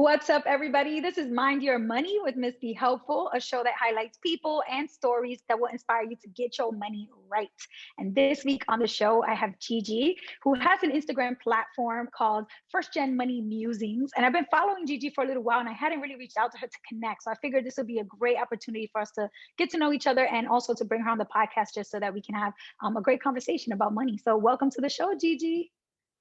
What's up, everybody? This is Mind Your Money with MissBeHelpful, a show that highlights people and stories that will inspire you to get your money right. And this week on the show, I have Gigi, who has an Instagram platform called First Gen Money Musings. And I've been following Gigi for a little while, and I hadn't really reached out to her to connect. So I figured this would be a great opportunity for us to get to know each other and also to bring her on the podcast just so that we can have a great conversation about money. So welcome to the show, Gigi.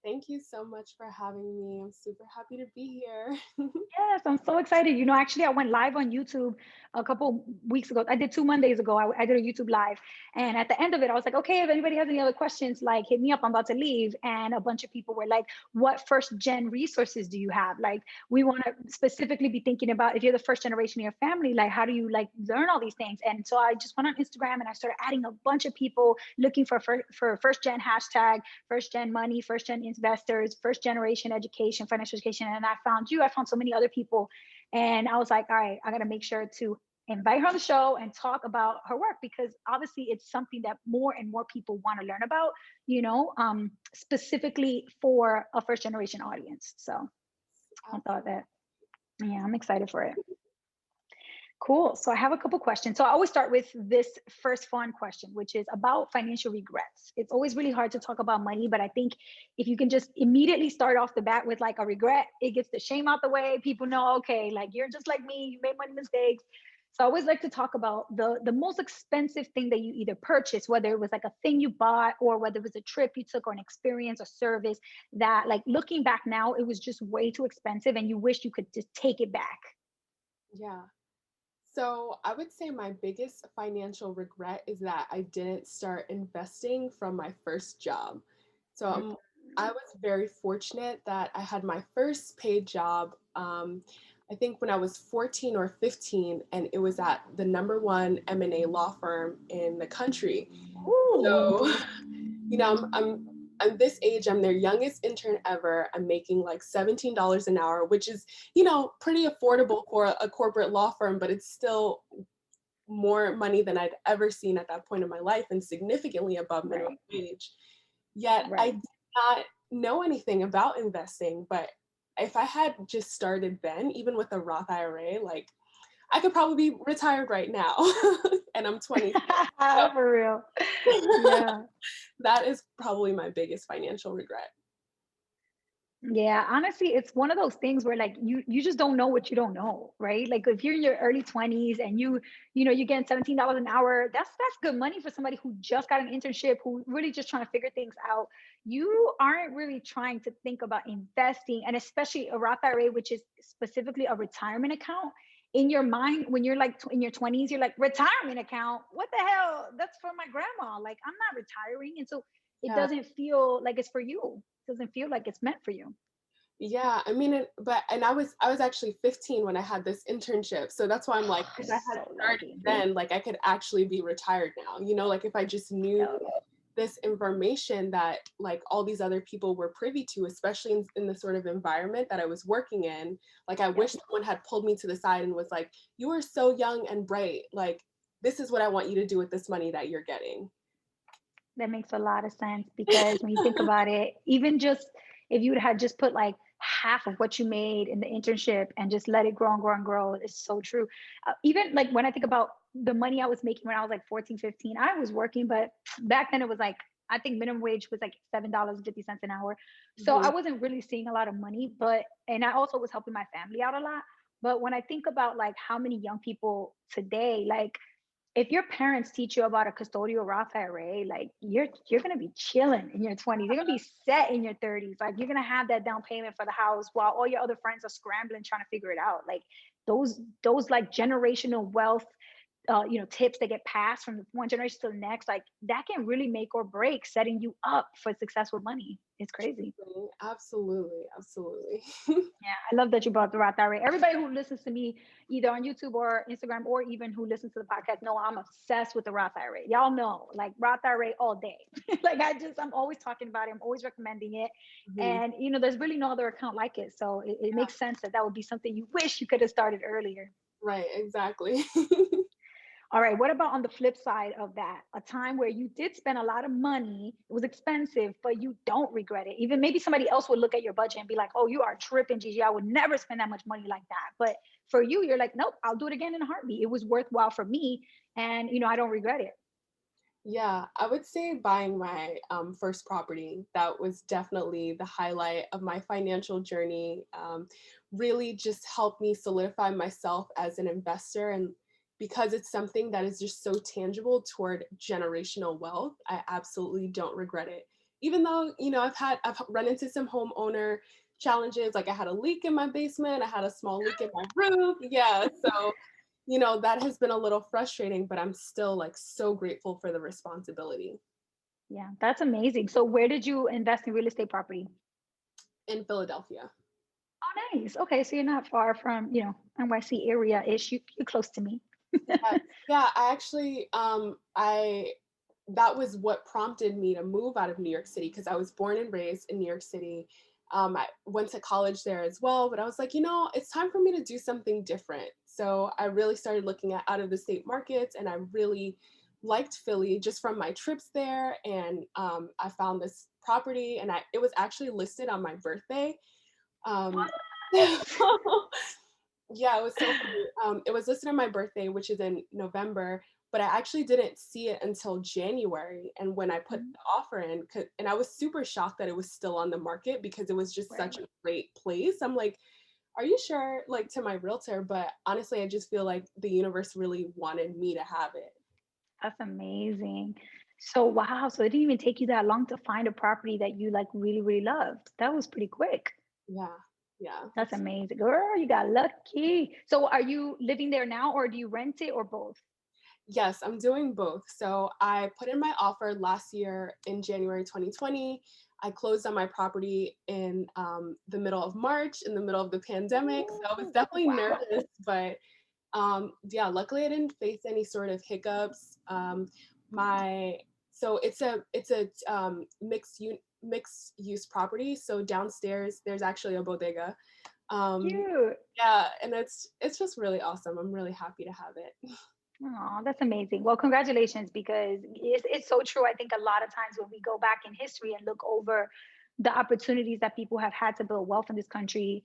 Thank you so much for having me. I'm super happy to be here. Yes, I'm so excited. Actually, I went live on YouTube a couple weeks ago. I did 2 Mondays ago. I did a YouTube live. And at the end of it, I was like, okay, if anybody has any other questions, like hit me up. I'm about to leave. And a bunch of people were like, what first gen resources do you have? Like, we want to specifically be thinking about if you're the first generation in your family, like, how do you like learn all these things? And so I just went on Instagram and I started adding a bunch of people looking for first gen hashtag, first gen money, first gen investors, first generation education, financial education. And I found you. I found so many other people. And I was like, all right, I got to make sure to invite her on the show and talk about her work because obviously it's something that more and more people want to learn about, specifically for a first generation audience. So I thought that, yeah, I'm excited for it. Cool. So I have a couple questions. So I always start with this first fun question, which is about financial regrets. It's always really hard to talk about money, but I think if you can just immediately start off the bat with like a regret, it gets the shame out the way. People know, okay, like you're just like me, you made money mistakes. So I always like to talk about the most expensive thing that you either purchased, whether it was like a thing you bought or whether it was a trip you took or an experience or service that like looking back now, it was just way too expensive and you wish you could just take it back. Yeah. So I would say my biggest financial regret is that I didn't start investing from my first job. So I was very fortunate that I had my first paid job. I think when I was 14 or 15, and it was at the number one M&A law firm in the country. Ooh. So, I'm this age, I'm their youngest intern ever. I'm making like $17 an hour, which is, pretty affordable for a corporate law firm, but it's still more money than I'd ever seen at that point in my life and significantly above minimum wage. Yet I did not know anything about investing, but if I had just started then, even with a Roth IRA, like I could probably be retired right now and I'm 20. So, For real. Yeah. that is probably my biggest financial regret. Yeah, honestly, it's one of those things where like you just don't know what you don't know, right? Like if you're in your early 20s and you're getting $17 an hour, that's good money for somebody who just got an internship, who really just trying to figure things out. You aren't really trying to think about investing, and especially a Roth IRA, which is specifically a retirement account. In your mind, when you're like in your 20s, you're like, retirement account? What the hell? That's for my grandma. Like, I'm not retiring. And so it Yeah. doesn't feel like it's for you. Doesn't feel like it's meant for you. Yeah, I mean, I was actually 15 when I had this internship, so that's why I'm like, if I had So started lucky. then, like I could actually be retired now. Like if I just knew this information that like all these other people were privy to, especially in the sort of environment that I was working in. Like I wish someone had pulled me to the side and was like, "You are so young and bright. Like this is what I want you to do with this money that you're getting." That makes a lot of sense because when you think about it, even just if you had just put like half of what you made in the internship and just let it grow and grow and grow, it's so true. Even like when I think about the money I was making when I was like 14, 15, I was working, but back then it was like, I think minimum wage was like $7.50 an hour. So I Mhm. wasn't really seeing a lot of money, and I also was helping my family out a lot. But when I think about like how many young people today, like if your parents teach you about a custodial Roth IRA, like you're gonna be chilling in your 20s. You're gonna be set in your 30s. Like you're gonna have that down payment for the house while all your other friends are scrambling trying to figure it out. Like those like generational wealth tips that get passed from one generation to the next, like that can really make or break setting you up for success with money. It's crazy. Absolutely, absolutely. Yeah, I love that you brought the Roth IRA. Everybody who listens to me, either on YouTube or Instagram, or even who listens to the podcast, know I'm obsessed with the Roth IRA. Y'all know, like Roth IRA all day. Like I'm always talking about it. I'm always recommending it. Mhm. And there's really no other account like it. So it makes sense that would be something you wish you could have started earlier. Right, exactly. All right. What about on the flip side of that? A time where you did spend a lot of money, it was expensive, but you don't regret it. Even maybe somebody else would look at your budget and be like, oh, you are tripping, Gigi. I would never spend that much money like that. But for you, you're like, nope, I'll do it again in a heartbeat. It was worthwhile for me. And, I don't regret it. Yeah, I would say buying my first property. That was definitely the highlight of my financial journey. Really just helped me solidify myself as an investor. And because it's something that is just so tangible toward generational wealth, I absolutely don't regret it. Even though, I've run into some homeowner challenges. Like I had a leak in my basement, I had a small leak in my roof. Yeah. So that has been a little frustrating, but I'm still like so grateful for the responsibility. Yeah, that's amazing. So where did you invest in real estate property? In Philadelphia. Oh, nice. Okay, so you're not far from, NYC area-ish. You're close to me. Yeah, yeah, I actually I that was what prompted me to move out of New York City because I was born and raised in New York City. I went to college there as well, but I was like, it's time for me to do something different. So I really started looking at out of the state markets, and I really liked Philly just from my trips there. And I found this property, and it was actually listed on my birthday. Um, Yeah, it was so funny. It was listed on my birthday, which is in November, but I actually didn't see it until January. And when I put the offer in, and I was super shocked that it was still on the market because it was just Right. such a great place. I'm like, are you sure? Like to my realtor, but honestly, I just feel like the universe really wanted me to have it. That's amazing. So wow, so it didn't even take you that long to find a property that you like really, really loved. That was pretty quick. Yeah, yeah. That's amazing. Girl, you got lucky. So are you living there now or do you rent it or both? Yes, I'm doing both. So I put in my offer last year in January 2020. I closed on my property in the middle of March, in the middle of the pandemic. So I was Ooh, definitely wow. nervous, but yeah, luckily I didn't face any sort of hiccups. My so it's a mixed use property. So downstairs there's actually a bodega. Um, Cute. yeah, and it's just really awesome. I'm really happy to have it. Oh, that's amazing. Well, congratulations, because it's so true. I think a lot of times when we go back in history and look over the opportunities that people have had to build wealth in this country,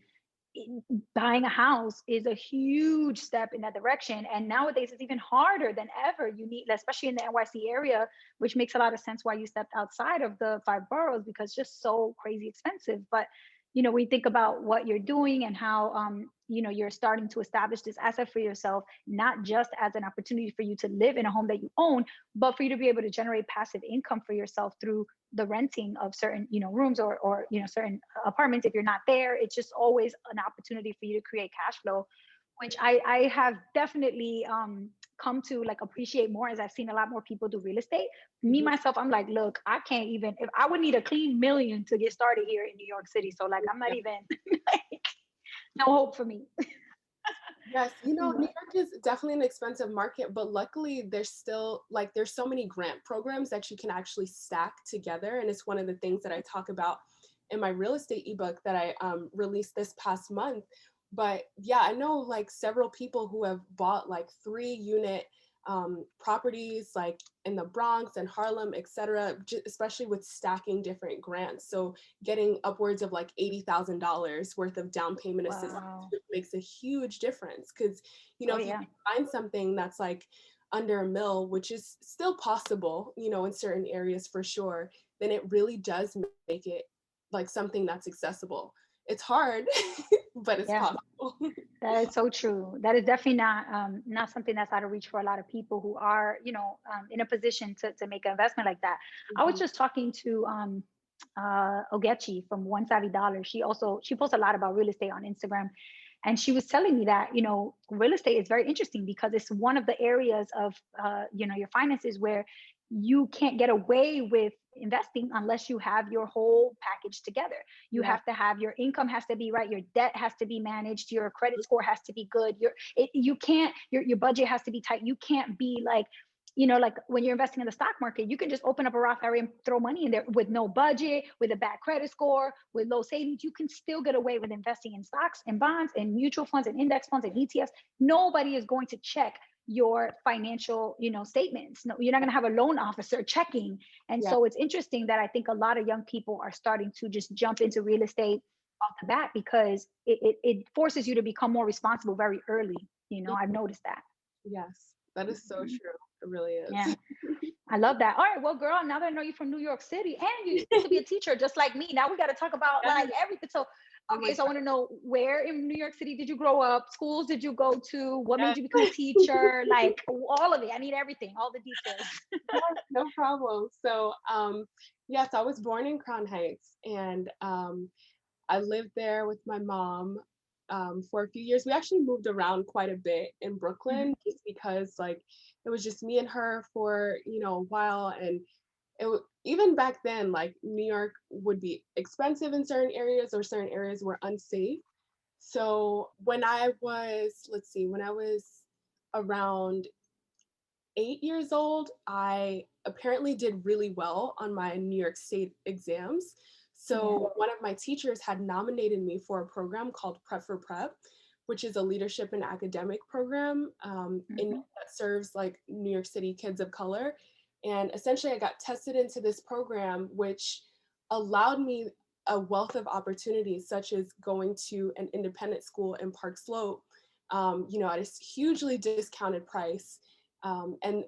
buying a house is a huge step in that direction. And nowadays, it's even harder than ever. You need, especially in the NYC area, which makes a lot of sense why you stepped outside of the five boroughs because it's just so crazy expensive. But we think about what you're doing and how you're starting to establish this asset for yourself, not just as an opportunity for you to live in a home that you own, but for you to be able to generate passive income for yourself through the renting of certain rooms or certain apartments. If you're not there, it's just always an opportunity for you to create cash flow, which I have definitely come to like appreciate more as I've seen a lot more people do real estate. Me Mhm. myself, I'm like, look, I can't even, if I would need a clean million to get started here in New York City. So like I'm not even like, no hope for me. Yes, New York is definitely an expensive market, but luckily there's still like there's so many grant programs that you can actually stack together, and it's one of the things that I talk about in my real estate ebook that I released this past month. But yeah, I know like several people who have bought like 3 unit properties like in the Bronx and Harlem, etc., especially with stacking different grants. So getting upwards of like $80,000 worth of down payment assistance Wow. makes a huge difference because Oh if you yeah. can find something that's like under a mill, which is still possible, in certain areas for sure, then it really does make it like something that's accessible. It's hard, but it's Yeah. possible. That is so true. That is definitely not something that's out of reach for a lot of people who are, in a position to make an investment like that. I was Mhm. just talking to Ogechi from One Savvy Dollar. She posts a lot about real estate on Instagram, and she was telling me that real estate is very interesting because it's one of the areas of your finances where you can't get away with investing unless you have your whole package together. You Yeah. have to have your income has to be right, your debt has to be managed, your credit score has to be good, you can't your budget has to be tight. You can't be like like when you're investing in the stock market, you can just open up a Roth IRA and throw money in there with no budget, with a bad credit score, with low savings. You can still get away with investing in stocks and bonds and mutual funds and index funds and ETFs. Nobody is going to check your financial, statements. No, you're not going to have a loan officer checking. And Yeah. so it's interesting that I think a lot of young people are starting to just jump into real estate off the bat because it forces you to become more responsible very early. I've noticed that. Yes, that is so Mhm. true. It really is. Yeah. I love that. All right, well, girl, now that I know you're from New York City and you used to be a teacher just like me, now we got to talk about Yes. like everything. So, Oh my okay, so I want to know, where in New York City did you grow up? Schools did you go to? What made God. you become a teacher? Like all of it. I need everything, all the details. Yes, no problem. So, yes, I was born in Crown Heights, and I lived there with my mom for a few years. We actually moved around quite a bit in Brooklyn, Mhm. just because like it was just me and her for a while, and even back then, like New York would be expensive in certain areas, or certain areas were unsafe. So when I was, let's see, when I was around 8 years old, I apparently did really well on my New York State exams. Yeah. So one of my teachers had nominated me for a program called Prep for Prep, which is a leadership and academic program Mhm. that serves like New York City kids of color. And essentially, I got tested into this program, which allowed me a wealth of opportunities, such as going to an independent school in Park Slope, at a hugely discounted price, and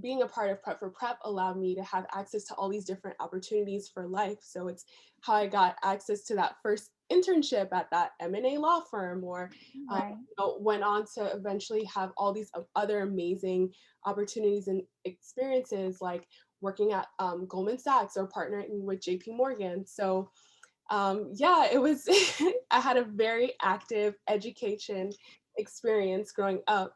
being a part of Prep for Prep allowed me to have access to all these different opportunities for life. So it's how I got access to that first internship at that M&A law firm, or Right. went on to eventually have all these other amazing opportunities and experiences, like working at Goldman Sachs or partnering with JP Morgan. So yeah, it was, I had a very active education experience growing up.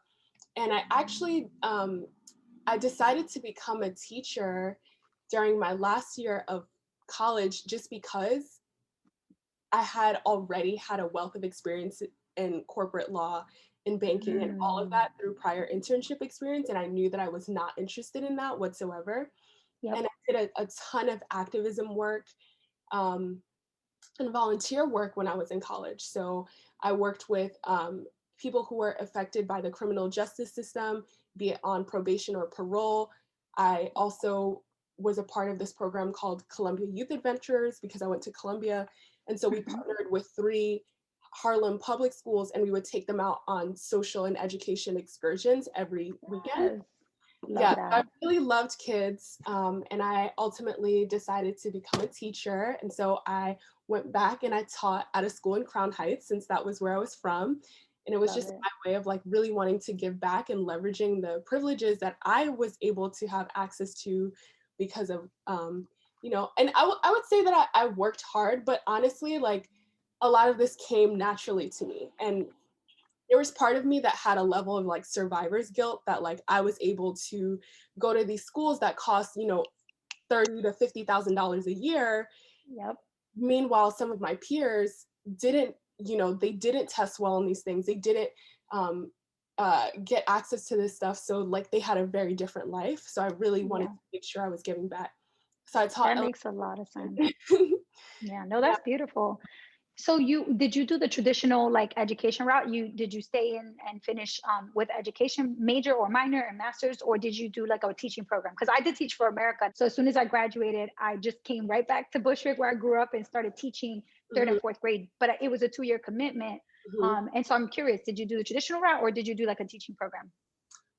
And I actually, I decided to become a teacher during my last year of college, just because I had already had a wealth of experience in corporate law, in banking, and all of Mm. that through prior internship experience. And I knew that I was not interested in that whatsoever. Yep. And I did a ton of activism work, um, and volunteer work when I was in college. So I worked with people who were affected by the criminal justice system, be it on probation or parole. I also was a part of this program called Columbia Youth Adventures, because I went to Columbia. And so we Mhm. partnered with 3 Harlem public schools, and we would take them out on social and education excursions every weekend. Yes. Love Yeah, I that. really loved kids, and I ultimately decided to become a teacher. And so I went back and I taught at a school in Crown Heights, since that was where I was from. And it was Love just it. my way of like really wanting to give back and leveraging the privileges that I was able to have access to because of, and I would say that I worked hard, but honestly, like a lot of this came naturally to me. And there was part of me that had a level of like survivor's guilt, that like I was able to go to these schools that cost, $30,000 to $50,000 a year. Yep. Meanwhile, some of my peers didn't, they didn't test well on these things. They didn't um, get access to this stuff. So like they had a very different life. So I really wanted Yeah. to make sure I was giving back. So I taught That makes a lot of sense. elementary. Yeah. No, Yeah. that's beautiful. So did you do the traditional like education route? Did you stay in and finish with education major or minor and masters, or did you do like a teaching program? Because I did teach for America. So as soon as I graduated, I just came right back to Bushwick where I grew up and started teaching third Mhm, and fourth grade. But it was a 2-year commitment. mhm. And so I'm curious, did you do the traditional route or did you do like a teaching program?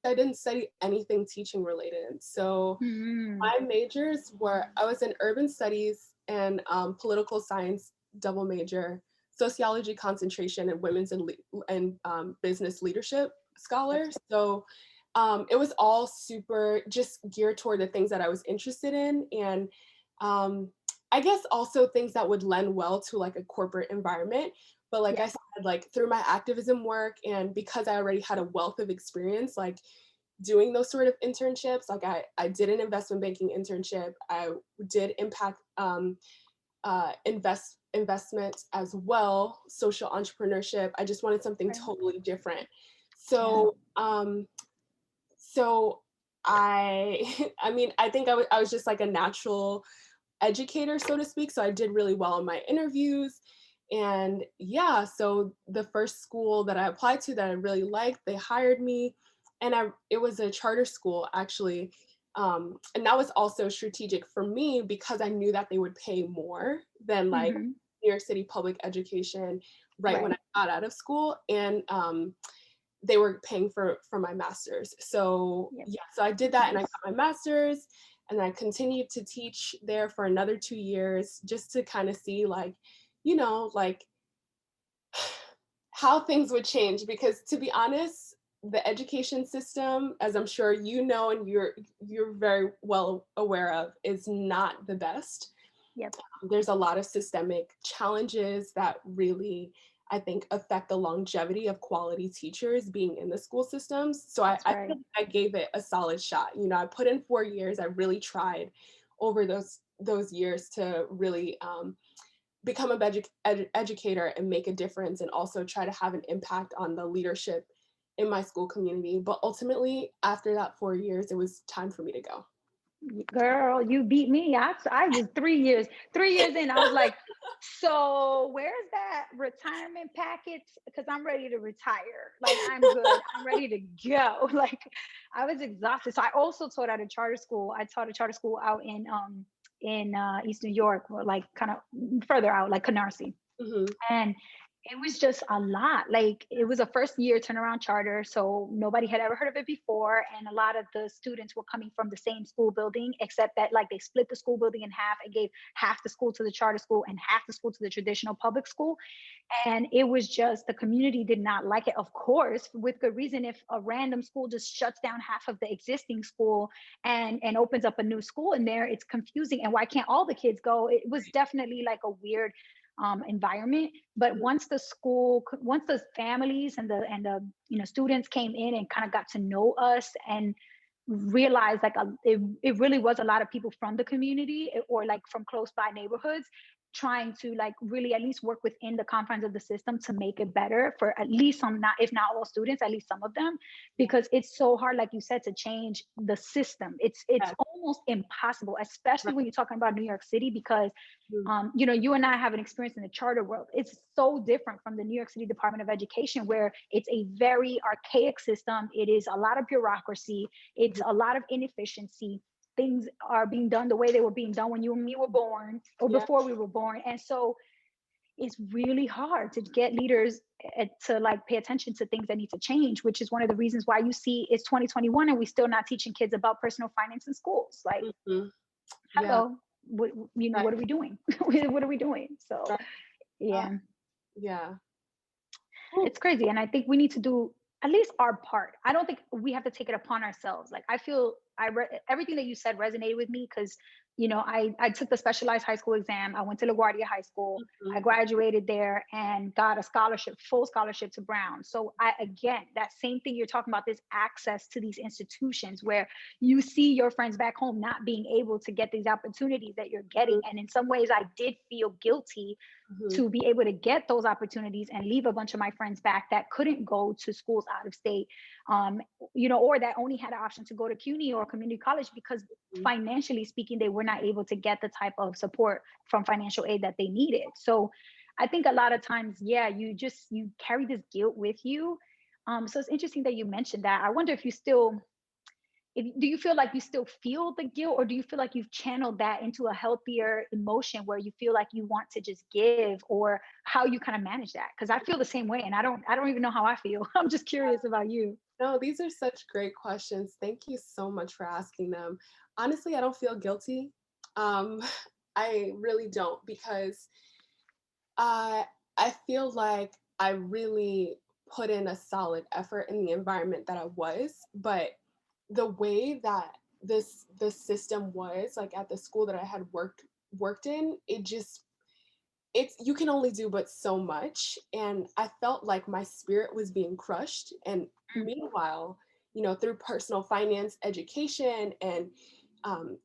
I didn't study anything teaching related. So Hmm. my majors were, I was in urban studies and political science double major, sociology concentration, and women's and business leadership scholar. That's So it was all super just geared toward the things that I was interested in. And um, I guess also things that would lend well to like a corporate environment. But like I yeah. said, like through my activism work, and because I already had a wealth of experience, like doing those sort of internships. Like I did an investment banking internship. I did impact investment as well, social entrepreneurship. I just wanted something Right. totally different. Yeah. So so I I mean I think I was just like a natural educator, so to speak. So I did really well in my interviews. And yeah, so the first school that I applied to that I really liked, they hired me. And it was a charter school actually. And that was also strategic for me because I knew that they would pay more than like Hmm. New York City public education right when I Right. got out of school. And they were paying for my master's. So Yep. yeah, so I did that and I got Nice. my master's, and I continued to teach there for another 2 years just to kind of see like, like how things would change. Because to be honest, the education system, as I'm sure you know and you're very well aware of, is not the best. Yep. There's a lot of systemic challenges that really, I think, affect the longevity of quality teachers being in the school systems. So That's I right. feel like I gave it a solid shot. I put in 4 years. I really tried over those years to really become a educator and make a difference, and also try to have an impact on the leadership in my school community. But ultimately, after that 4 years, it was time for me to go. Girl, you beat me. I was 3 years. 3 years in, I was like, so where's that retirement package? Because I'm ready to retire. Like I'm good. I'm ready to go. Like I was exhausted. So I also taught at a charter school. I taught a charter school out in East New York, or like kind of further out, like Canarsie. Hmm. And it was just a lot. Like it was a first year turnaround charter, so nobody had ever heard of it before, and a lot of the students were coming from the same school building, except that like they split the school building in half and gave half the school to the charter school and half the school to the traditional public school. And it was just, the community did not like it, of course, with good reason. If a random school just shuts down half of the existing school and opens up a new school in there, it's confusing. And why can't all the kids go? It was definitely like a weird environment. But once the families and the students came in and kind of got to know us and realized like it really was a lot of people from the community, or like from close by neighborhoods, trying to like really at least work within the confines of the system to make it better for at least some, not if not all students, at least some of them. Because it's so hard, like you said, to change the system. It's Yes, almost impossible, especially right. when you're talking about New York City, because Mhm. you and I have an experience in the charter world. It's so different from the New York City Department of Education, where it's a very archaic system. It is a lot of bureaucracy. It's a lot of inefficiency. Things are being done the way they were being done when you and me were born, or Yeah, before we were born. And so it's really hard to get leaders to like pay attention to things that need to change, which is one of the reasons why you see it's 2021 and we still not teaching kids about personal finance in schools. Like, mhm. Yeah, hello, what right, are we doing? What are we doing? So right. Uh, yeah, yeah. Ooh, it's crazy. And I think we need to do at least our part. I don't think we have to take it upon ourselves. Like I feel everything that you said resonated with me, because I took the specialized high school exam. I went to LaGuardia High School. I mhm. graduated there and got a scholarship, full scholarship to Brown. So I, again, that same thing you're talking about, this access to these institutions where you see your friends back home not being able to get these opportunities that you're getting. Mhm, And in some ways I did feel guilty mhm. to be able to get those opportunities and leave a bunch of my friends back that couldn't go to schools out of state, um, or that only had an option to go to CUNY or community college, because Mhm. financially speaking, they were not able to get the type of support from financial aid that they needed. So I think a lot of times, yeah, you carry this guilt with you. So it's interesting that you mentioned that. I wonder if you still, do you feel like you still feel the guilt, or do you feel like you've channeled that into a healthier emotion where you feel like you want to just give, or how you kind of manage that? Because I feel the same way, and I don't even know how I feel. I'm just curious about you. No, these are such great questions. Thank you so much for asking them. Honestly, I don't feel guilty. Um, I really don't, because I I feel like I really put in a solid effort in the environment that I was, but the way that the system was, like at the school that I had worked in, it's you can only do but so much, and I felt like my spirit was being crushed. And meanwhile, through personal finance education and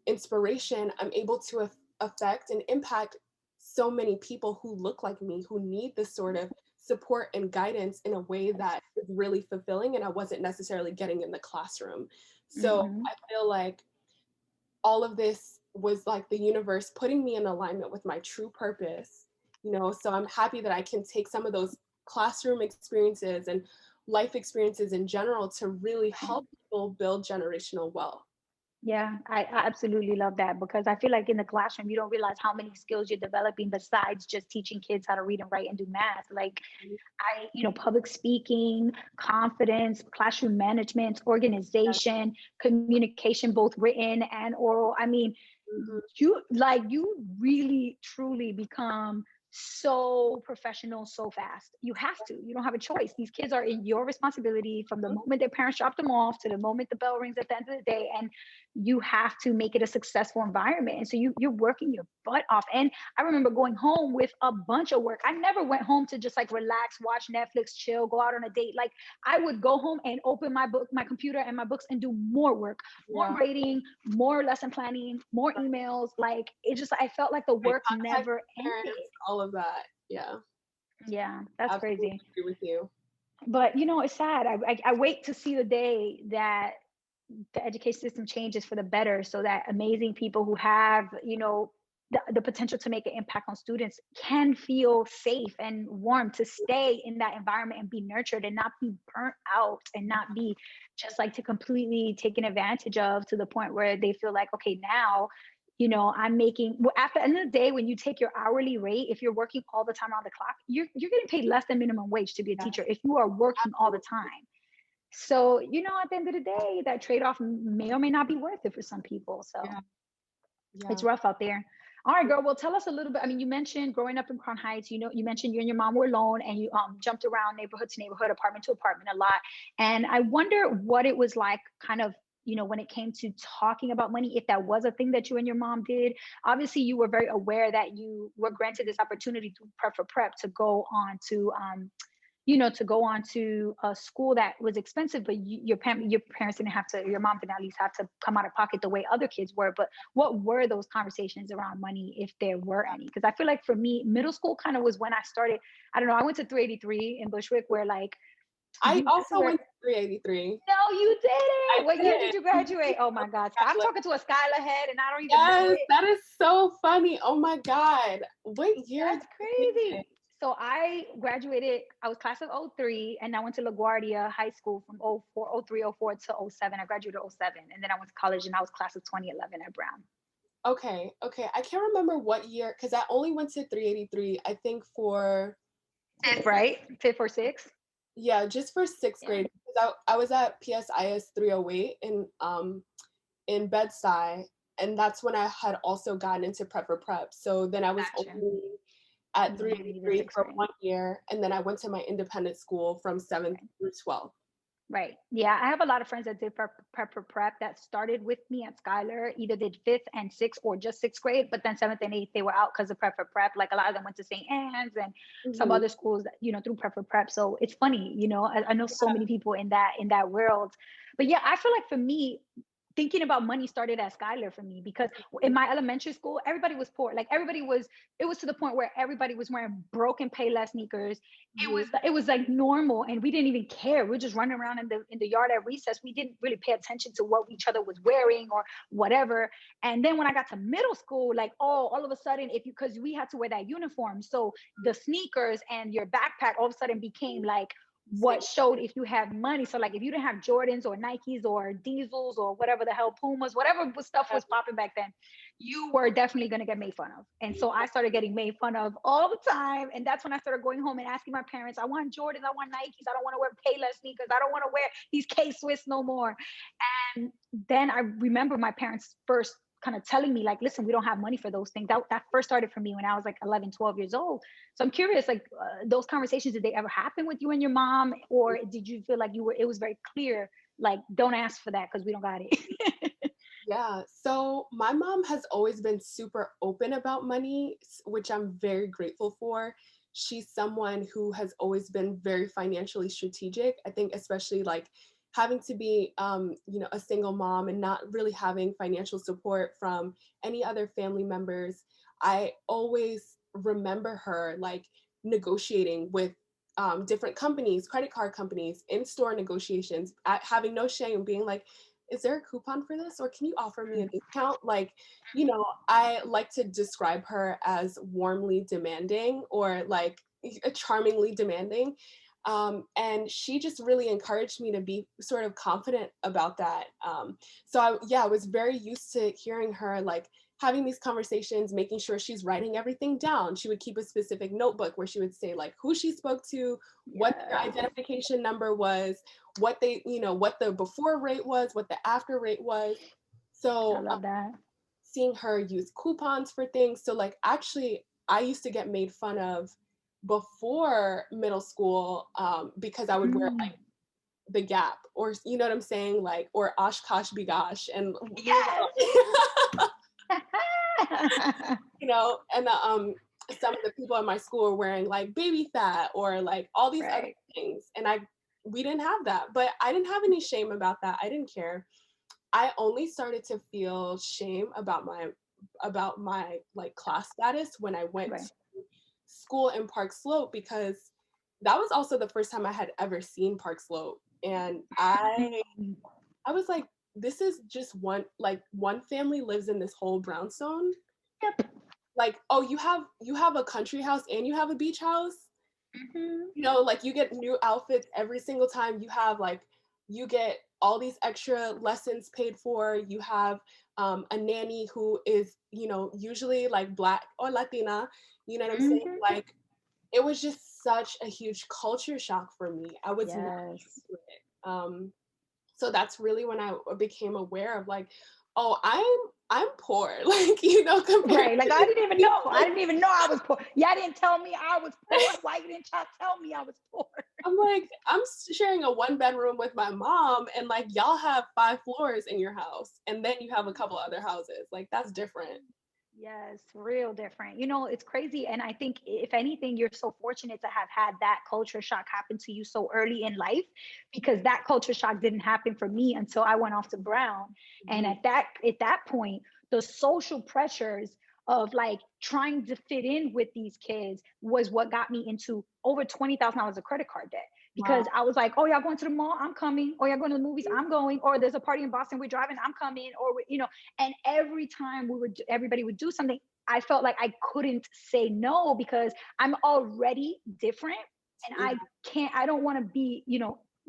inspiration, I'm able to affect and impact so many people who look like me, who need this sort of support and guidance in a way that is really fulfilling, and I wasn't necessarily getting in the classroom. So Mm-hmm. I feel like all of this was like the universe putting me in alignment with my true purpose. So I'm happy that I can take some of those classroom experiences and life experiences in general to really help people build generational wealth. Yeah, I absolutely love that because I feel like in the classroom, you don't realize how many skills you're developing besides just teaching kids how to read and write and do math. Like public speaking, confidence, classroom management, organization, communication, both written and oral. I mean, Mhm. you really truly become so professional so fast. You have to. You don't have a choice. These kids are in your responsibility from the moment their parents drop them off to the moment the bell rings at the end of the day, and you have to make it a successful environment. And so you're working your butt off. And I remember going home with a bunch of work. I never went home to just like relax, watch Netflix, chill, go out on a date. Like I would go home and open my computer and my books and do more work, more Yeah. grading, more lesson planning, more emails. Like it just, I felt like the Right, work contact never ended. parents, all of that. Yeah, Yeah, that's absolutely crazy. agree with you. But it's sad. I wait to see the day that the education system changes for the better so that amazing people who have the potential to make an impact on students can feel safe and warm to stay in that environment and be nurtured and not be burnt out and not be just like to completely taken advantage of to the point where they feel like, okay, now I'm making, well, at the end of the day, when you take your hourly rate, if you're working all the time around the clock, you're getting paid less than minimum wage to be a teacher Yes, if you are working all the absolutely. time. So, at the end of the day, that trade off may or may not be worth it for some people. So Yeah, it's yeah. rough out there. All right, girl. Well, tell us a little bit. I mean, you mentioned growing up in Crown Heights. You mentioned you and your mom were alone, and you jumped around neighborhood to neighborhood, apartment to apartment a lot. And I wonder what it was like, kind of, when it came to talking about money, if that was a thing that you and your mom did. Obviously, you were very aware that you were granted this opportunity to prep for prep to go on to a school that was expensive, but your parents didn't have to, your mom didn't at least have to come out of pocket the way other kids were. But what were those conversations around money, if there were any? Because I feel like for me, middle school kind of was when I started. I don't know. I went to 383 in Bushwick, where like I that's also where. went to 383. No, you I didn't. What year did. did you graduate? Oh my God, I'm Congratulations. talking to a Skylar head, and I don't even know Yes, it. that is so funny. Oh my God. What year did That's you graduate? crazy. So I graduated, I was class of '03, and I went to LaGuardia High School from '04 to '07. I graduated '07. And then I went to college and I was class of 2011 at Brown. Okay, okay. I can't remember what year because I only went to 383, I think for Fifth, right? Fifth or sixth? yeah, just for sixth Yeah. grade. Because I was at PSIS 308 in Bed-Stuy, and that's when I had also gotten into prep for prep. So then I was Gotcha. only at You only needed 383 sixth for grade. 1 year, and then I went to my independent school from 7th Right. through 12th. Right. Yeah. I have a lot of friends that did prep for prep that started with me at Schuyler, either did fifth and sixth or just sixth grade, but then seventh and eighth, they were out because of prep for prep. Like a lot of them went to St. Anne's and some Mhm. other schools that, through prep for prep. So it's funny, I know so many people in that world. But yeah, I feel like for me, thinking about money started at Schuyler for me because in my elementary school, everybody was poor. Like it was to the point where everybody was wearing broken Payless sneakers. Mhm. It was like normal, and we didn't even care. We were just running around in the yard at recess. We didn't really pay attention to what each other was wearing or whatever. And then when I got to middle school, like, all of a sudden, because we had to wear that uniform, so the sneakers and your backpack all of a sudden became like what Same. showed if you have money. So like if you didn't have Jordans or Nikes or Diesels or whatever the hell, Pumas, whatever stuff was popping back then, you were definitely going to get made fun of. And so I started getting made fun of all the time. And that's when I started going home and asking my parents, I want Jordans, I want Nikes, I don't want to wear Payless sneakers, I don't want to wear these K-Swiss no more. And then I remember my parents first kind of telling me like, listen, we don't have money for those things. That first started for me when I was like 11, 12 years old. So I'm curious, like, those conversations, did they ever happen with you and your mom? Or did you feel like it was very clear, like, don't ask for that because we don't got it? Yeah, so my mom has always been super open about money, which I'm very grateful for. She's someone who has always been very financially strategic. I think especially like having to be a single mom and not really having financial support from any other family members. I always remember her like negotiating with different companies, credit card companies, in-store negotiations, having no shame, being like, is there a coupon for this, or can you offer me a discount? Like, I like to describe her as warmly demanding, or like charmingly demanding. And she just really encouraged me to be sort of confident about that. So I was very used to hearing her like having these conversations, making sure she's writing everything down. She would keep a specific notebook where she would say like who she spoke to, what their Yes. identification number was, what they, what the before rate was, what the after rate was. I So love that. seeing her use coupons for things. So like actually I used to get made fun of before middle school because I would wear Mm. like the Gap, or you know what I'm saying, like, or Oshkosh Bigosh, and Yes. and some of the people in my school were wearing like baby fat or like all these other Right. things, and we didn't have that, but I didn't have any shame about that. I didn't care. I only started to feel shame about my like class status when I went Right. to school in Park Slope, because that was also the first time I had ever seen Park Slope, and Mm. I was like, this is just one family lives in this whole brownstone. Yep. Like, oh, you have a country house and you have a beach house. Mhm. Like you get new outfits every single time. You get all these extra lessons paid for. You have a nanny who is, usually like Black or Latina. You know what I'm saying? Mhm. Like, it was just such a huge culture shock for me. I was not Yes. used to it. So that's really when I became aware of like, oh, I'm poor, like, compared Right. Like to I didn't even know. I didn't even know I was poor. Y'all didn't tell me I was poor. Why you didn't y'all tell me I was poor? I'm like, sharing a 1 bedroom with my mom, and like y'all have 5 floors in your house, and then you have a couple other houses. Like that's different. Yes, real different. It's crazy. And I think, if anything, you're so fortunate to have had that culture shock happen to you so early in life, because that culture shock didn't happen for me until I went off to Brown. And Mhm. at that point, the social pressures of like trying to fit in with these kids was what got me into over $20,000 of credit card debt. Wow. Because I was like, oh, y'all going to the mall? I'm coming. Or y'all going to the movies? I'm going. Or there's a party in Boston, we're driving, I'm coming. And every time everybody would do something, I felt like I couldn't say no, because I'm already different, and I don't want to be,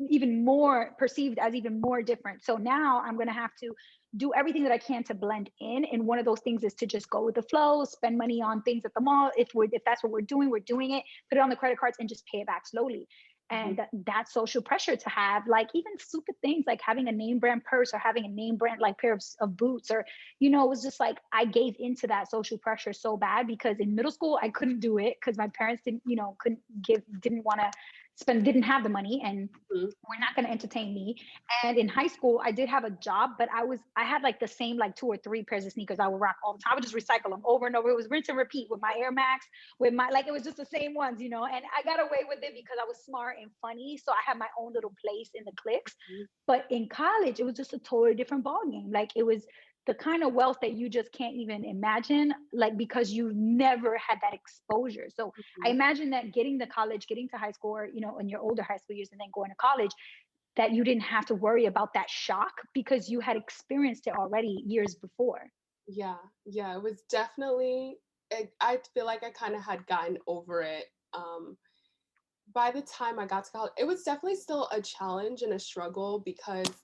even more perceived as even more different. So now I'm going to have to do everything that I can to blend in. And one of those things is to just go with the flow, spend money on things at the mall. If that's what we're doing it, put it on the credit cards and just pay it back slowly. Mhm. And that social pressure to have, like, even stupid things like having a name brand purse or having a name brand like pair of boots, or it was just like I gave into that social pressure so bad, because in middle school I couldn't do it because my parents didn't want to spend, didn't have the money, and Mhm. were not going to entertain me. And in high school I did have a job, but I had like the same like 2 or 3 pairs of sneakers I would rock all the time. I would just recycle them over and over. It was rinse and repeat with my Air Max, with my, like, it was just the same ones, and I got away with it because I was smart and funny, so I had my own little place in the cliques. But in college it was just a totally different ball game. Like, it was the kind of wealth that you just can't even imagine, like, because you never had that exposure. So I Mhm. imagine that getting to college, getting to high school, or in your older high school years, and then going to college, that you didn't have to worry about that shock because you had experienced it already years before. Yeah, yeah, it was definitely. I feel like I kind of had gotten over it. By the time I got to college, it was definitely still a challenge and a struggle, because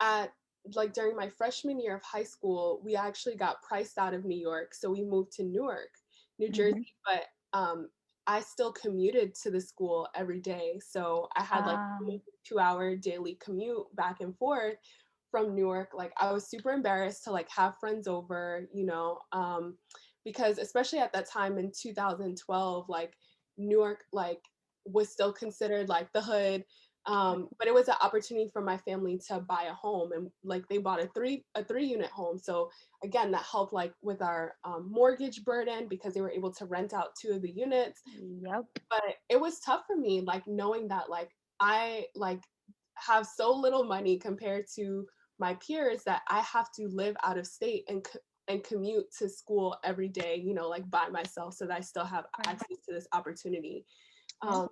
at like during my freshman year of high school, we actually got priced out of New York, so we moved to Newark, New Jersey. Hmm. But I still commuted to the school every day, so I had like Um, 2-hour daily commute back and forth from Newark. Like I was super embarrassed to like have friends over, because especially at that time in 2012, like Newark like was still considered like the hood. But it was an opportunity for my family to buy a home, and like they bought a three unit home. So again, that helped like with our mortgage burden, because they were able to rent out 2 of the units. yep. But it was tough for me, like knowing that like I like have so little money compared to my peers, that I have to live out of state and commute to school every day, like by myself, so that I still have Right. access to this opportunity. Yep. Um,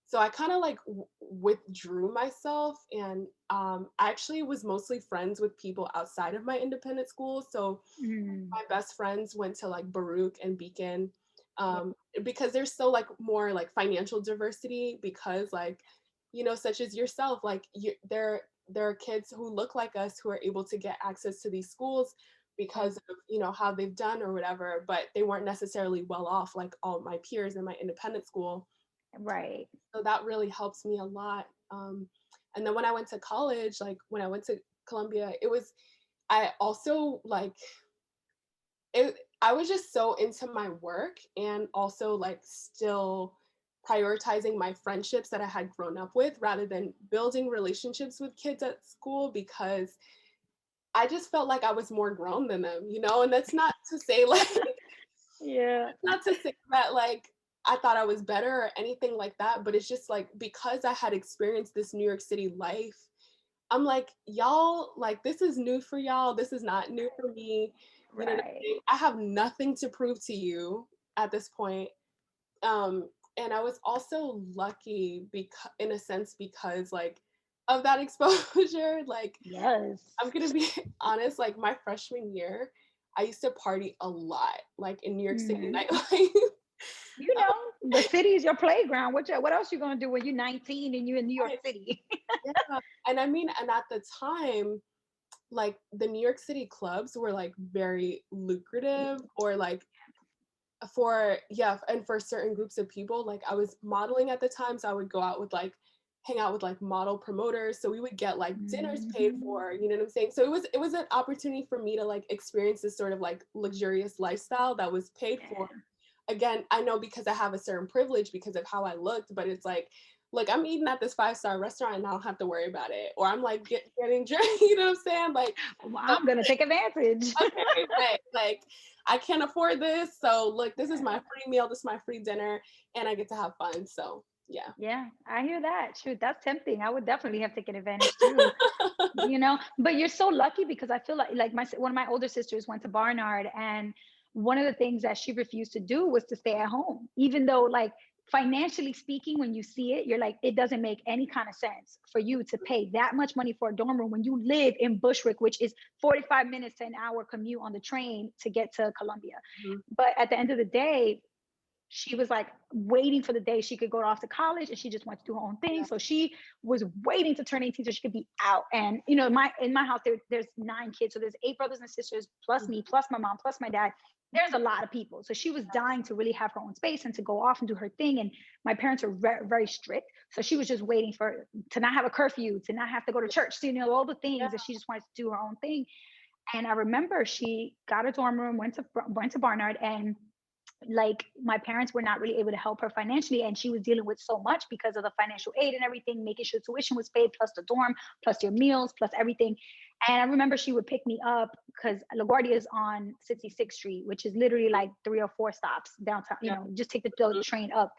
so I kind of like withdrew myself, and I actually was mostly friends with people outside of my independent school. So Mm. my best friends went to like Baruch and Beacon. Because there's so like more like financial diversity, because like, you know, such as yourself, like there are kids who look like us who are able to get access to these schools because of, you know, how they've done or whatever, but they weren't necessarily well off like all my peers in my independent school. Right. So that really helps me a lot. And then when I went to college, like when I went to Columbia, I also like I was just so into my work, and also like still prioritizing my friendships that I had grown up with rather than building relationships with kids at school, because I just felt like I was more grown than them, you know? And that's not to say like, Yeah. it's not to say that like I thought I was better or anything like that, but it's just like because I had experienced this New York City life, I'm like, y'all, like this is new for y'all. This is not new for me. You know what I'm Right. saying? I have nothing to prove to you at this point. And I was also lucky because in a sense because like of that exposure. Like Yes. I'm gonna be honest, like my freshman year, I used to party a lot, like in New York City Mhm. nightlife. You know, the city is your playground. What else you gonna do when you're 19 and you're in New York Right. City? Yeah. And I mean, and at the time, like the New York City clubs were like very lucrative, or like for yeah, and for certain groups of people, like I was modeling at the time, so I would go out with like hang out with like model promoters, so we would get like dinners paid Mhm. for, you know what I'm saying? So it was an opportunity for me to like experience this sort of like luxurious lifestyle that was paid for. Yeah. Again, I know because I have a certain privilege because of how I looked, but it's like, look, I'm eating at this 5-star restaurant and I don't have to worry about it. Or I'm like getting drunk, you know what I'm saying? Like, Well, so, I'm gonna take advantage. okay, right. Like, I can't afford this. So, look, this is my free meal, this is my free dinner, and I get to have fun. So, yeah. Yeah, I hear that. Shoot, that's tempting. I would definitely have taken advantage too. But you're so lucky because I feel like one of my older sisters went to Barnard, and one of the things that she refused to do was to stay at home, even though like financially speaking, when you see it, you're like, it doesn't make any kind of sense for you to pay that much money for a dorm room when you live in Bushwick, which is 45 minutes to an hour commute on the train to get to Columbia. Mhm. But at the end of the day, she was like waiting for the day she could go off to college, and she just wanted to do her own thing. Yeah. So she was waiting to turn 18 so she could be out. And you know, in my house there's 9 kids. So there's 8 brothers and sisters, plus Mhm. me, plus my mom, plus my dad. There's a lot of people. So she was dying to really have her own space and to go off and do her thing. And my parents are very, very strict. So she was just waiting for to not have a curfew, to not have to go to church, to, you know, all the Yeah. things that she just wanted to do her own thing. And I remember she got a dorm room, went to Barnard, and like my parents were not really able to help her financially, and she was dealing with so much because of the financial aid and everything, making sure tuition was paid, plus the dorm, plus your meals, plus everything. And I remember she would pick me up because LaGuardia is on 66th Street, which is literally like 3 or 4 stops downtown. You Yeah. know, just take the Mhm. train up.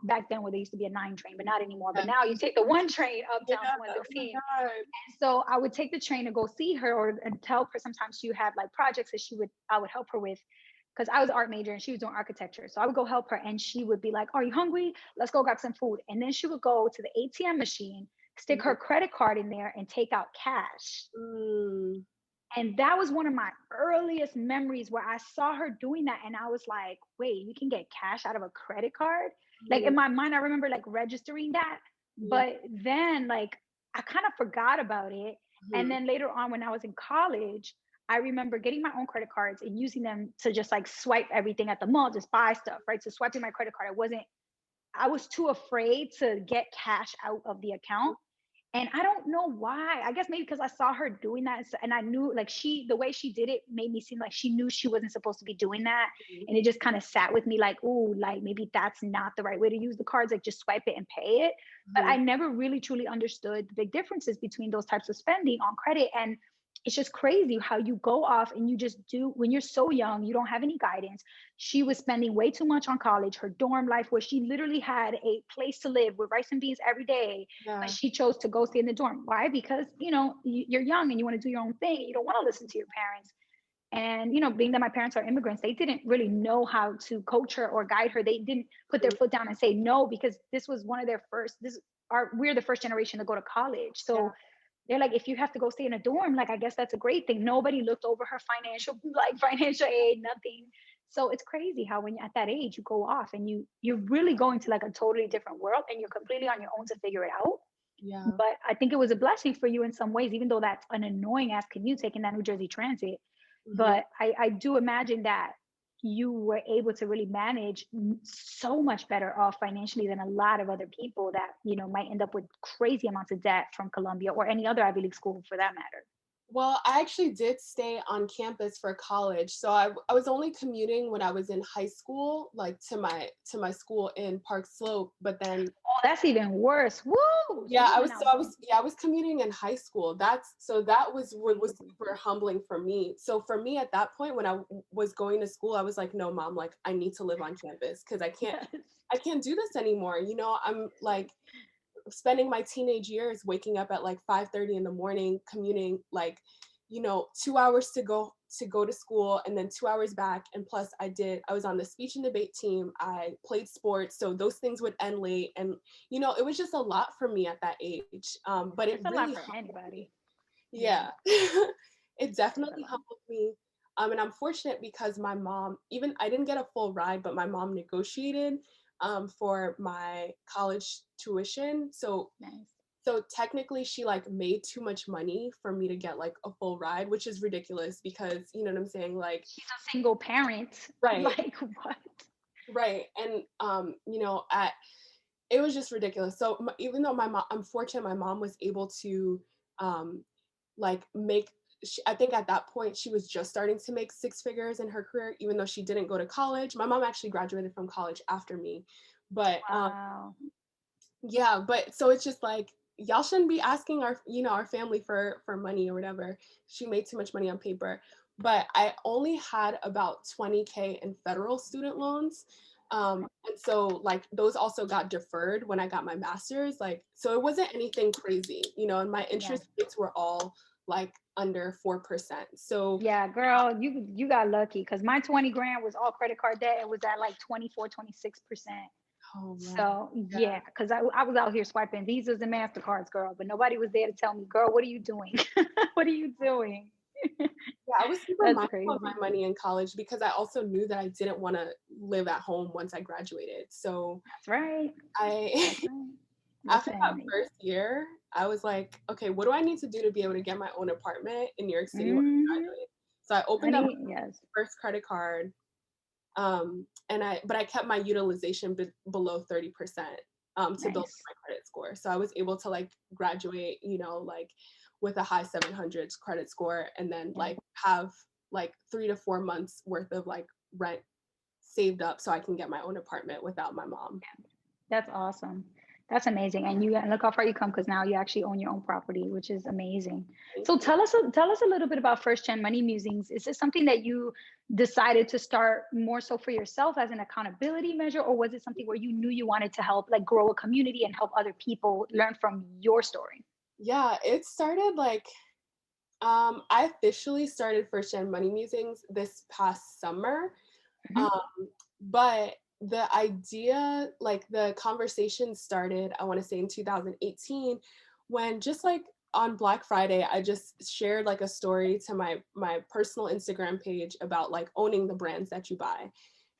Back then, where there used to be a 9 train, but not anymore. But Yeah. now you take the 1 train uptown Yeah. to Oh my 116. God. So I would take the train to go see her, or and help her. Sometimes she would have like projects that I would help her with, because I was art major and she was doing architecture. So I would go help her, and she would be like, "Are you hungry? Let's go grab some food." And then she would go to the ATM machine, stick her Mhm. credit card in there, and take out cash. Mm. And that was one of my earliest memories where I saw her doing that. And I was like, wait, you can get cash out of a credit card? Like Mhm. in my mind, I remember like registering that. Yeah. But then, like, I kind of forgot about it. And Mhm. then later on, when I was in college, I remember getting my own credit cards and using them to just like swipe everything at the mall, just buy stuff, right? So swiping my credit card, I was too afraid to get cash out of the account. And I don't know why. I guess maybe because I saw her doing that, and I knew like the way she did it made me seem like she knew she wasn't supposed to be doing that. Mhm. And it just kind of sat with me like, ooh, like maybe that's not the right way to use the cards, like just swipe it and pay it. But Mhm. I never really truly understood the big differences between those types of spending on credit. And it's just crazy how you go off and you just do when you're so young, you don't have any guidance. She was spending way too much on college, her dorm life, where she literally had a place to live with rice and beans every day, but Yeah. she chose to go stay in the dorm. Why? Because, you know, you're young and you want to do your own thing. You don't want to listen to your parents. And, you know, being that my parents are immigrants, they didn't really know how to coach her or guide her. They didn't put their Mhm. foot down and say no, because this was one of their first, we're the first generation to go to college. Yeah. So they're like, if you have to go stay in a dorm, like, I guess that's a great thing. Nobody looked over her financial, like financial aid, nothing. So it's crazy how when you're at that age, you go off and you're really going to like a totally different world and you're completely on your own to figure it out. Yeah. But I think it was a blessing for you in some ways, even though that's an annoying ass commute taking that New Jersey Transit. Mhm. But I do imagine that you were able to really manage so much better off financially than a lot of other people that, might end up with crazy amounts of debt from Columbia or any other Ivy League school for that matter. Well, I actually did stay on campus for college. So I was only commuting when I was in high school, like to my school in Park Slope. But then Oh, that's even worse. Woo! So yeah, you went out home. I was commuting in high school. That was what was super humbling for me. So for me at that point when was going to school, I was like, no, mom, like I need to live on campus because Yes. I can't do this anymore. I'm like spending my teenage years waking up at like 5:30 in the morning, commuting like, 2 hours to go to school and then 2 hours back. And plus I was on the speech and debate team. I played sports. So those things would end late. And, it was just a lot for me at that age. But it It's a lot really for humbled me. anybody. Yeah, Yeah. It it's a definitely lot. humbled me. And I'm fortunate because my mom, even I didn't get a full ride, but my mom negotiated for my college tuition. Nice. So technically she like made too much money for me to get like a full ride, which is ridiculous because you know what I'm saying? Like, She's a single parent. right, Like what? right. And at it was just ridiculous. So even though my mom, I'm fortunate my mom was able to um like make I think at that point she was just starting to make six figures in her career, even though she didn't go to college. My mom actually graduated from college after me. But Wow. yeah, but so it's just like y'all shouldn't be asking our family for money or whatever. She made too much money on paper. But I only had about 20K in federal student loans. And so like those also got deferred when I got my master's. Like so it wasn't anything crazy, and my Yeah. interest rates were all like under 4%. So Yeah, girl, you got lucky because my 20 grand was all credit card debt. It was at like 24, 26%. oh man. So yeah, because I was out here swiping Visas and MasterCards, girl, but nobody was there to tell me, girl, what are you doing? What are you doing? Yeah, I was super That's mindful of my crazy. money in college because I also knew that I didn't want to live at home once I graduated. So That's right. I, That's right. after that Listen. first year, I was like, okay, what do I need to do to be able to get my own apartment in New York City when I Hmm. graduate? So I opened up Honey, yes. my first credit card, but I kept my utilization below 30%, to build Nice. my credit score. So I was able to like graduate, like with a high 700s credit score, and then Yeah. like have like 3 to 4 months worth of like rent saved up so I can get my own apartment without my mom. That's awesome. That's amazing. And look how far you come because now you actually own your own property, which is amazing. Thank So you. tell us a little bit about First Gen Money Musings. Is this something that you decided to start more so for yourself as an accountability measure, or was it something where you knew you wanted to help like grow a community and help other people learn from your story? Yeah, it started like I officially started First Gen Money Musings this past summer. Mhm. Um, but the idea, like the conversation started, I want to say in 2018, when just like on Black Friday, I just shared like a story to my personal Instagram page about like owning the brands that you buy.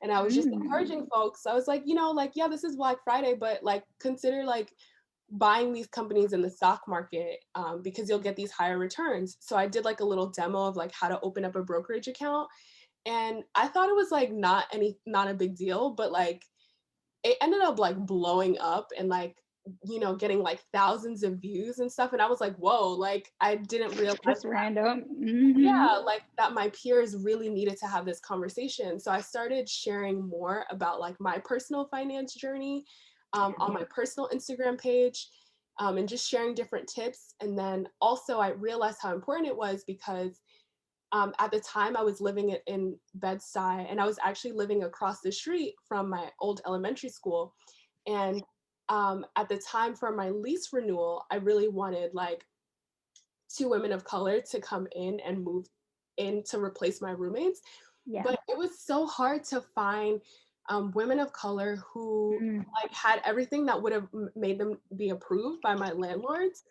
And I was just Mm. encouraging folks. I was like, like, yeah, this is Black Friday, but like consider like buying these companies in the stock market, because you'll get these higher returns. So I did like a little demo of like how to open up a brokerage account, and I thought it was like not a big deal, but like it ended up like blowing up and like getting like thousands of views and stuff. And I was like, whoa, like I didn't realize Just that, random. Hmm. yeah, like that my peers really needed to have this conversation. So I started sharing more about like my personal finance journey, on my personal Instagram page, and just sharing different tips. And then also I realized how important it was because at the time I was living in Bed-Stuy, and I was actually living across the street from my old elementary school. And at the time for my lease renewal, I really wanted like two women of color to come in and move in to replace my roommates. Yeah. But it was so hard to find women of color who Mm. like had everything that would have made them be approved by my landlords.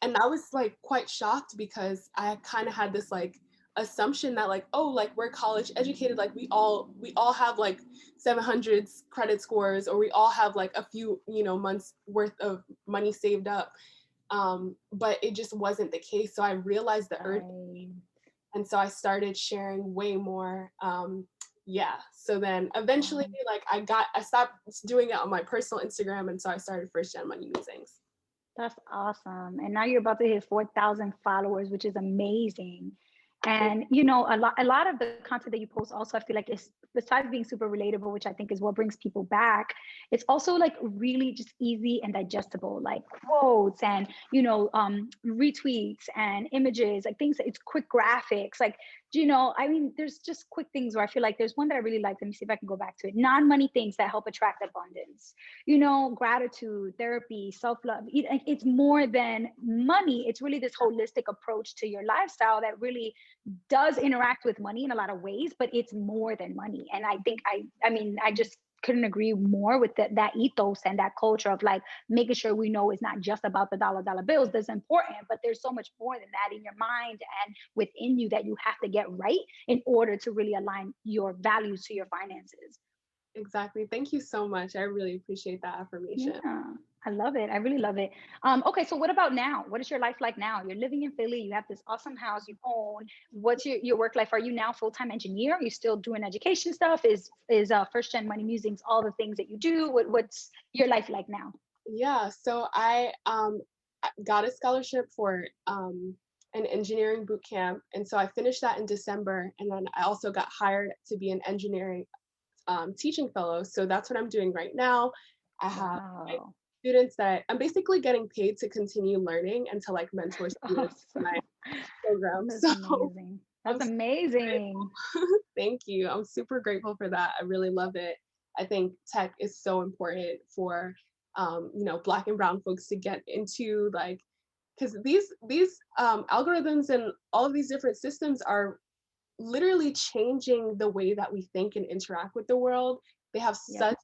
And I was like quite shocked because I kind of had this like assumption that like, oh, like we're college educated, like we all have like 700 credit scores, or we all have like a few, months worth of money saved up. But it just wasn't the case. So I realized the urge, Right. and so I started sharing way more. Yeah. So then eventually, Wow. like I stopped doing it on my personal Instagram, and so I started First Gen Money Musings. That's awesome. And now you're about to hit 4,000 followers, which is amazing. And a lot of the content that you post also, I feel like, is, besides being super relatable, which I think is what brings people back, it's also like really just easy and digestible, like quotes and retweets and images, like things, it's quick graphics, like, I mean, there's just quick things where I feel like there's one that I really like. Let me see if I can go back to it. Non-money things that help attract abundance, gratitude, therapy, self-love. It's more than money. It's really this holistic approach to your lifestyle that really does interact with money in a lot of ways, but it's more than money. And I think I mean, I just couldn't agree more with that ethos and that culture of like making sure we know it's not just about the dollar bills. That's important, but there's so much more than that in your mind and within you that you have to get right in order to really align your values to your finances. Exactly. Thank you so much. I really appreciate that affirmation. Yeah, I love it. I really love it. Okay, so what about now? What is your life like now? You're living in Philly. You have this awesome house you own. What's your work life? Are you now full-time engineer? Are you still doing education stuff? Is First Gen Money Musings all the things that you do? What's your life like now? Yeah. So I got a scholarship for an engineering boot camp, and so I finished that in December, and then I also got hired to be an engineering teaching fellow. So that's what I'm doing right now. I have like Wow. students that I'm basically getting paid to continue learning and to like mentor students in Awesome. my program. That's So amazing. I'm That's super amazing. grateful. Thank you. I'm super grateful for that. I really love it. I think tech is so important for Black and brown folks to get into, like, because these algorithms and all of these different systems are literally changing the way that we think and interact with the world. They have Yep. such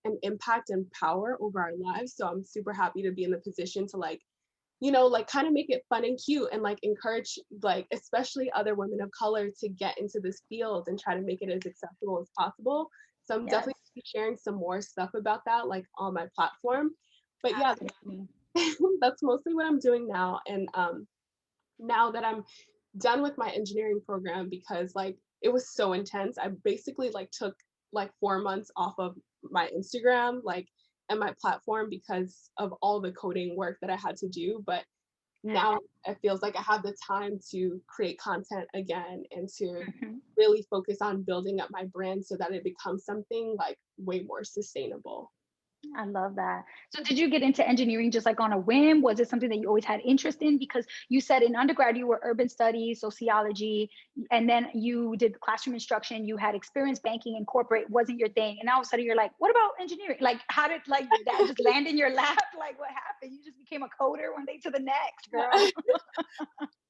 an impact and power over our lives. So I'm super happy to be in the position to like, like kind of make it fun and cute and like encourage like especially other women of color to get into this field and try to make it as accessible as possible. So I'm Yes. definitely sharing some more stuff about that like on my platform. But yeah, Absolutely. that's mostly what I'm doing now. And now that I'm done with my engineering program, because like it was so intense, I basically like took like 4 months off of my Instagram, like, and my platform because of all the coding work that I had to do. But now it feels like I have the time to create content again and to Mhm. really focus on building up my brand so that it becomes something like way more sustainable. I love that. So did you get into engineering just like on a whim? Was it something that you always had interest in? Because you said in undergrad you were urban studies, sociology, and then you did classroom instruction. You had experience banking and corporate wasn't your thing. And all of a sudden you're like, what about engineering? Like how did like that just land in your lap? Like what happened? You just became a coder one day to the next, girl.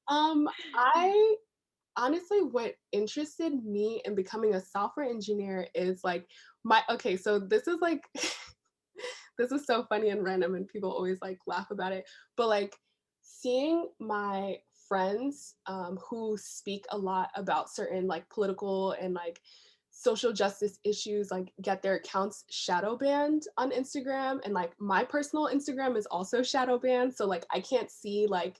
I honestly, what interested me in becoming a software engineer is like okay, so this is like this is so funny and random and people always like laugh about it, but like seeing my friends who speak a lot about certain like political and like social justice issues like get their accounts shadow banned on Instagram, and like my personal Instagram is also shadow banned, so like I can't see like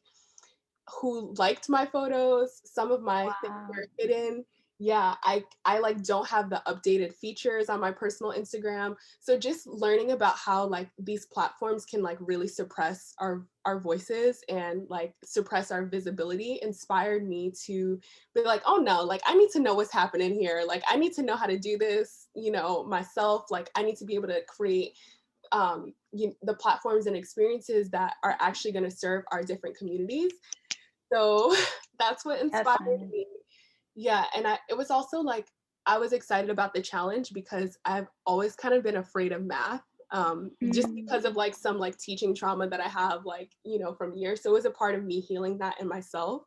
who liked my photos. Some of my things Wow. are hidden. Yeah, I like don't have the updated features on my personal Instagram. So just learning about how like these platforms can like really suppress our voices and like suppress our visibility inspired me to be like, oh no, like I need to know what's happening here. Like I need to know how to do this, myself. Like I need to be able to create the platforms and experiences that are actually going to serve our different communities. So that's what Yes, inspired honey. me. Yeah, and it was also like I was excited about the challenge because I've always kind of been afraid of math, just Mm. because of like some like teaching trauma that I have, like, from years. So it was a part of me healing that in myself,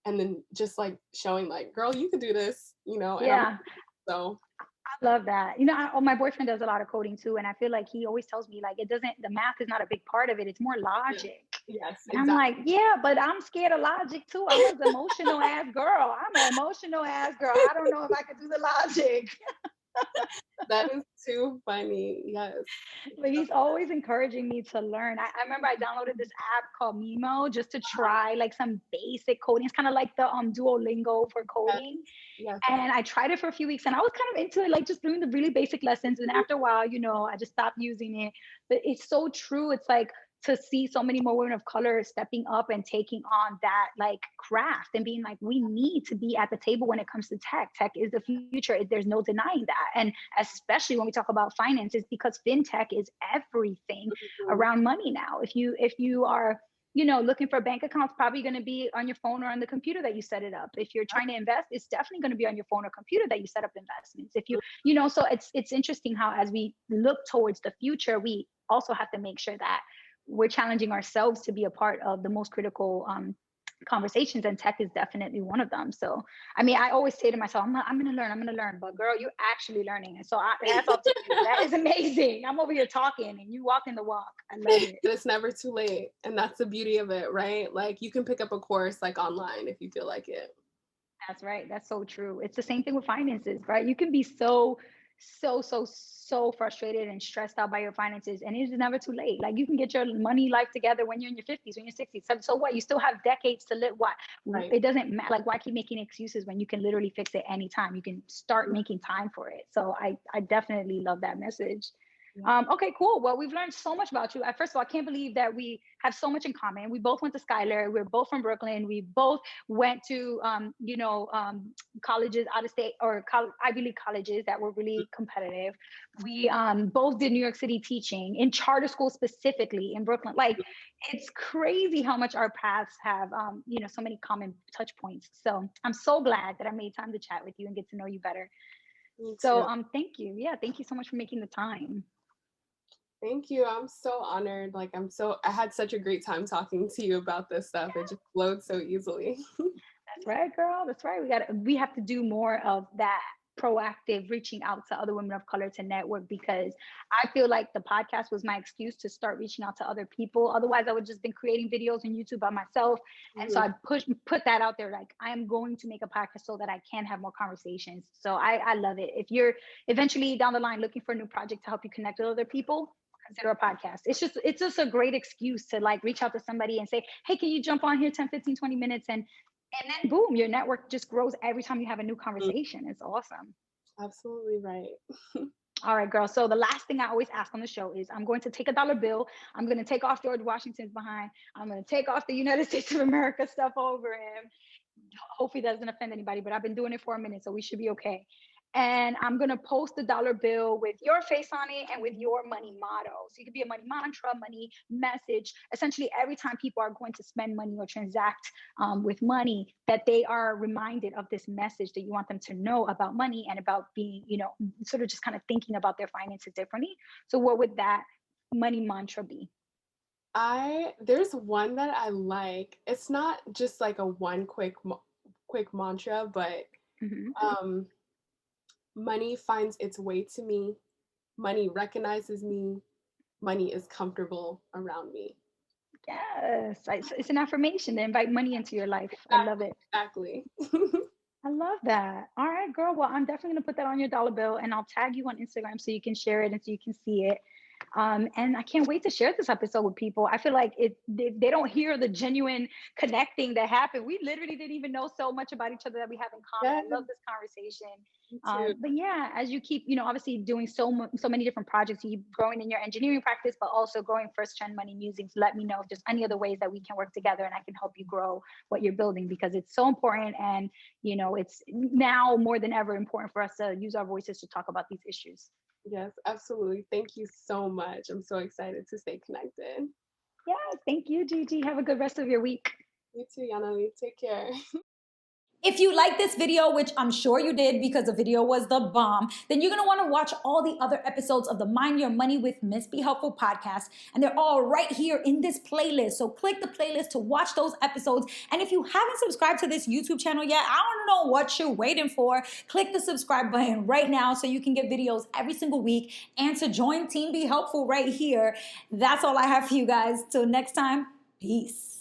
and then just like showing like, girl, you could do this, and I'm Yeah. so Love that. My boyfriend does a lot of coding too, and I feel like he always tells me like the math is not a big part of it. It's more yeah, logic. Yes, And I'm exactly. like, yeah, but I'm scared of logic too. I'm an emotional ass girl. I'm an emotional ass girl. I don't know if I could do the logic. That is too funny. Yes. But he's always encouraging me to learn. I remember I downloaded this app called Mimo just to try like some basic coding. It's kind of like the Duolingo for Yes. coding. Yes. And I tried it for a few weeks and I was kind of into it, like just doing the really basic lessons. And after a while, I just stopped using it. But it's so true. It's like to see so many more women of color stepping up and taking on that like craft and being like, we need to be at the table when it comes to tech. Tech is the future. There's no denying that. And especially when we talk about finances, because fintech is everything Mhm. around money now. If you are looking for bank accounts, probably going to be on your phone or on the computer that you set it up. If you're trying to invest, it's definitely going to be on your phone or computer that you set up investments. If so it's interesting how as we look towards the future, we also have to make sure that we're challenging ourselves to be a part of the most critical conversations, and tech is definitely one of them. So I mean, I always say to myself, I'm gonna learn, but girl, you're actually learning. And so hats off to you. That is amazing. I'm over here talking and you walking the walk. I love it. It's never too late. And that's the beauty of it, right? Like you can pick up a course like online if you feel like it. That's right. That's so true. It's the same thing with finances, right? You can be so frustrated and stressed out by your finances, and it's never too late. Like you can get your money life together when you're in your 50s, when you're 60s. So what? You still have decades to live. What? Right. It doesn't matter. Like, why keep making excuses when you can literally fix it anytime? You can start making time for it. So I definitely love that message. Okay, cool. Well, we've learned so much about you. First of all, I can't believe that we have so much in common. We both went to Schuyler. We're both from Brooklyn. We both went to, colleges out of state or Ivy League colleges that were really competitive. We both did New York City teaching in charter school, specifically in Brooklyn. Like, it's crazy how much our paths have, so many common touch points. So I'm so glad that I made time to chat with you and get to know you better. Me So too. thank you. Yeah, thank you so much for making the time. Thank you. I'm so honored. Like I had such a great time talking to you about this stuff. It just flowed so easily. That's right, girl. That's right. We have to do more of that proactive reaching out to other women of color to network, because I feel like the podcast was my excuse to start reaching out to other people. Otherwise, I would just been creating videos on YouTube by myself. And so Mhm. I put that out there, like I am going to make a podcast so that I can have more conversations. So I love it. If you're eventually down the line looking for a new project to help you connect with other people, consider a podcast. It's just a great excuse to like reach out to somebody and say, hey, can you jump on here 10, 15, 20 minutes? And then boom, your network just grows every time you have a new conversation. It's awesome. Absolutely right. All right, girl. So the last thing I always ask on the show is I'm going to take a dollar bill. I'm going to take off George Washington's behind. I'm going to take off the United States of America stuff over him. Hopefully that doesn't offend anybody, but I've been doing it for a minute, so we should be okay. And I'm gonna post the dollar bill with your face on it and with your money motto. So it could be a money mantra, money message. Essentially, every time people are going to spend money or transact with money, that they are reminded of this message that you want them to know about money and about being, sort of just kind of thinking about their finances differently. So what would that money mantra be? There's one that I like. It's not just like a one quick mantra, but Mm-hmm. um money finds its way to me. Money recognizes me. Money is comfortable around me. Yes, it's an affirmation to invite money into your life. I love it. Exactly. I love that. All right, girl. Well, I'm definitely gonna put that on your dollar bill, and I'll tag you on Instagram so you can share it and so you can see it. And I can't wait to share this episode with people. I feel like they don't hear the genuine connecting that happened. We literally didn't even know so much about each other that we have in common. Yes, I love this conversation. me too. But yeah, as you keep, obviously doing so many different projects, you keep growing in your engineering practice, but also growing First Gen Money Musings. Let me know if there's any other ways that we can work together and I can help you grow what you're building, because it's so important. And, it's now more than ever important for us to use our voices to talk about these issues. Yes, absolutely. Thank you so much. I'm so excited to stay connected. Yes, thank you, Gigi. Have a good rest of your week. You too, Yanali. Take care. If you like this video, which I'm sure you did because the video was the bomb, then you're going to want to watch all the other episodes of the Mind Your Money with Miss Be Helpful podcast. And they're all right here in this playlist. So click the playlist to watch those episodes. And if you haven't subscribed to this YouTube channel yet, I don't know what you're waiting for. Click the subscribe button right now so you can get videos every single week and to join Team Be Helpful right here. That's all I have for you guys. Till next time, peace. Peace.